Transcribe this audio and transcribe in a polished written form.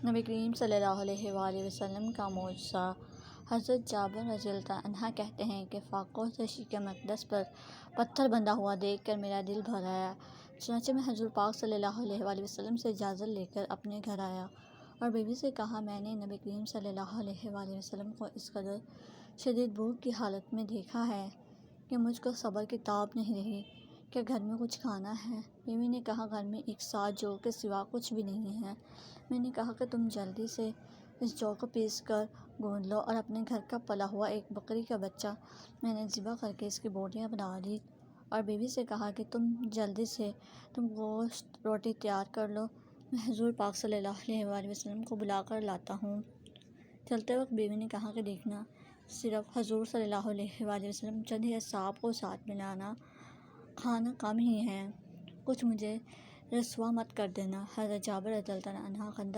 نبی کریم صلی اللہ علیہ وآلہ وسلم کا معجزہ۔ حضرت جابر رضی اللہ عنہ کہتے ہیں کہ فاقہ تشییع کے مقدس پر پتھر بندھا ہوا دیکھ کر میرا دل بھر آیا۔ چنانچہ میں حضور پاک صلی اللہ علیہ وآلہ وسلم سے اجازت لے کر اپنے گھر آیا اور بیوی سے کہا، میں نے نبی کریم صلی اللہ علیہ وآلہ وسلم کو اس قدر شدید بھوک کی حالت میں دیکھا ہے کہ مجھ کو صبر کی تاب نہیں رہی، کیا گھر میں کچھ کھانا ہے؟ بیوی نے کہا، گھر میں ایک ساج جو کے سوا کچھ بھی نہیں ہے۔ میں نے کہا کہ تم جلدی سے اس جو کو پیس کر گوندھ لو، اور اپنے گھر کا پلا ہوا ایک بکری کا بچہ میں نے ذبح کر کے اس کی بوٹیاں بنا لی، اور بیوی سے کہا کہ جلدی سے تم گوشت روٹی تیار کر لو، میں حضور پاک صلی اللہ علیہ وآلہ وسلم کو بلا کر لاتا ہوں۔ چلتے وقت بیوی نے کہا کہ دیکھنا، صرف حضور صلی اللہ علیہ وآلہ وسلم چند ہی اصحاب کو ساتھ میں لانا، کھانا کم ہی ہے، کچھ مجھے رسوا مت کر دینا۔ حضرت جابر رضی اللہ عنہ خندق